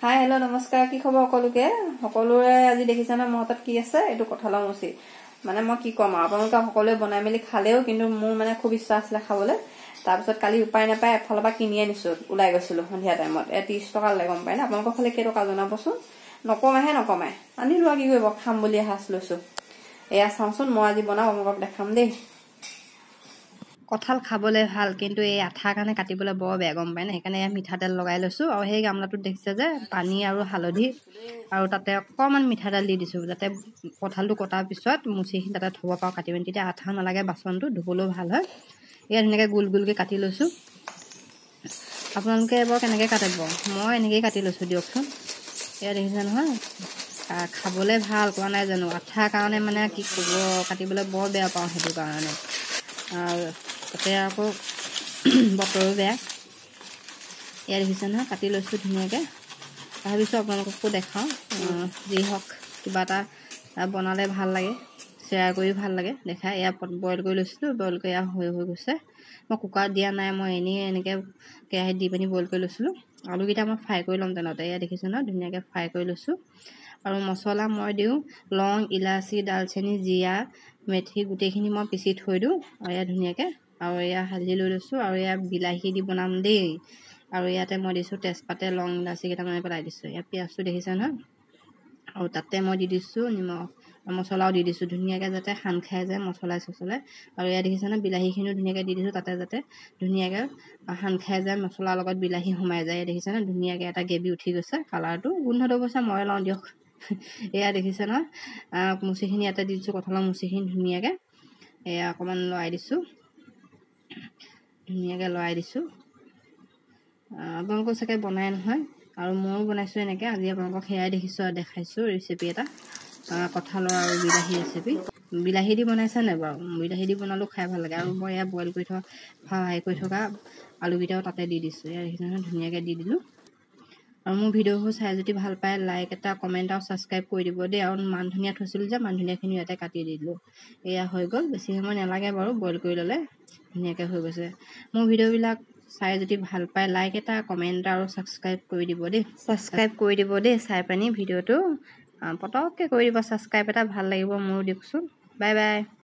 hi hello' নমস্কাৰ কি খবৰ সকলোকে সকলোৰে আজি দেখিছা না মোৰ হাতত কি আছে এইটো কঁঠালৰ মুচি মানে মই কি কম আপোনালোকে সকলোৱে বনাই মেলি খালেও কিন্তু মোৰ মানে খুব ইচ্ছা আছিল খাবলৈ তাৰপিছত কালি উপায় নাপায় এফালৰ পৰা কিনি আনিছো ওলাই গৈছিলো সন্ধিয়া টাইমত 30 টকা লাগে গম পাই না আপোনালোকৰ ফালে কেই টকা জনাবচোন নকমাই আনি লোৱা কি কৰিব খাম বুলি হাস লৈছো এয়া চাওঁচোন মই আজি বনাম আপোনালোকক দেখাম দেই কঁঠাল খাবলৈ ভাল কিন্তু এই আঠাৰ কাৰণে কাটিবলৈ বৰ বেয়া গম পায় না সেইকাৰণে মিঠাতেল লগাই লৈছো আৰু সেই গামলাটোত দেখিছে যে পানী আৰু হালধি আৰু তাতে অকমান মিঠাতেল দি দিছো যাতে কঁঠালটো কটাৰ পিছত মুচিখিনি তাতে থব পাৰো কাটি মেলি তেতিয়া আঠা নালাগে বাচনটো ধুবলৈও ভাল হয় এয়া ধুনীয়াকৈ গোল গোলকৈ কাটি লৈছো আপোনালোকে এবাৰ কেনেকৈ কাটিব মই এনেকৈয়ে কাটি লৈছো দিয়কচোন এয়া দেখিছে নহয় খাবলৈ ভাল কোৱা নাই জানো আঠাৰ কাৰণে মানে কি ক'ব কাটিবলৈ বৰ বেয়া পাওঁ সেইটো কাৰণে আৰু তাতে আকৌ বতৰো বেয়া এয়া দেখিছে নহয় কাটি লৈছোঁ ধুনীয়াকৈ ভাবিছোঁ আপোনালোককো দেখাওঁ যি হওক কিবা এটা বনালে ভাল লাগে শ্বেয়াৰ কৰি ভাল লাগে দেখা এয়া বইল কৰি লৈছিলোঁ বইল কৰি হৈ গৈছে মই কুকাৰত দিয়া নাই মই এনেকৈ কেৰাহীত দি পিনি বইল কৰি লৈছিলোঁ আলুকেইটা মই ফ্ৰাই কৰি ল'ম তেনেতে এয়া দেখিছোঁ নহয় ধুনীয়াকৈ ফ্ৰাই কৰি লৈছোঁ আৰু মছলা মই দিওঁ লং ইলাচি দালচেনি জিৰা মেথি গোটেইখিনি মই পিচি থৈ দিওঁ আৰু এয়া ধুনীয়াকৈ আৰু এয়া হালধি লৈ লৈছোঁ আৰু এয়া বিলাহী দি বনাম দেই আৰু ইয়াতে মই দিছোঁ তেজপাতে লং ইলাচি কেইটামান পেলাই দিছোঁ এয়া পিঁয়াজটো দেখিছে নহয় আৰু তাতে মই দি দিছোঁ নিমখ মছলাও দি দিছোঁ ধুনীয়াকৈ যাতে সান খাই যায় মছলাই চছলাই আৰু এয়া দেখিছে নহয় বিলাহীখিনিও ধুনীয়াকৈ দি দিছোঁ তাতে যাতে ধুনীয়াকৈ সান খাই যায় মছলাৰ লগত বিলাহী সোমাই যায় দেখিছে নহয় ধুনীয়াকৈ এটা গ্ৰেভি উঠি গৈছে কালাৰটো গোন্ধটো গৈছে মই লওঁ দিয়ক এয়া দেখিছে নহয় মুচিখিনি ইয়াতে দি দিছোঁ কঁঠালৰ মুচিখিনি ধুনীয়াকৈ এয়া অকণমান লৰাই দিছোঁ আপোনালোকক চাগে বনাই নহয় আৰু ময়ো বনাইছোঁ এনেকৈ আজি আপোনালোকক সেয়াই দেখিছোঁ আৰু দেখাইছোঁ ৰেচিপি এটা কঁঠালৰ আৰু বিলাহী ৰেচিপি বিলাহী দি বনাইছে নাই বাৰু বিলাহী দি বনালেও খাই ভাল লাগে আৰু মই এয়া বইল কৰি ফ্ৰাই কৰি থকা আলুকেইটাও তাতে দি দিছোঁ এয়া দেখিছে নহয় ধুনীয়াকৈ দি দিলোঁ আৰু মোৰ ভিডিঅ'বোৰ চাই যদি ভাল পায় লাইক এটা কমেণ্ট আৰু ছাবস্ক্ৰাইব কৰি দিব দেই আৰু মান ধনিয়া থৈছিলোঁ যে মান ধনিয়াখিনি ইয়াতে কাটি দি দিলোঁ এয়া হৈ গ'ল বেছি সময় নালাগে বাৰু বইল কৰি ল'লে ধুনীয়াকৈ হৈ গৈছে মোৰ ভিডিঅ'বিলাক চাই যদি ভাল পায় লাইক এটা কমেণ্ট আৰু ছাবস্ক্ৰাইব কৰি দিব দেই চাই পানি ভিডিঅ'টো পটককৈ কৰি দিব ছাবস্ক্ৰাইব এটা ভাল লাগিব মোৰো দিয়কচোন বাই বাই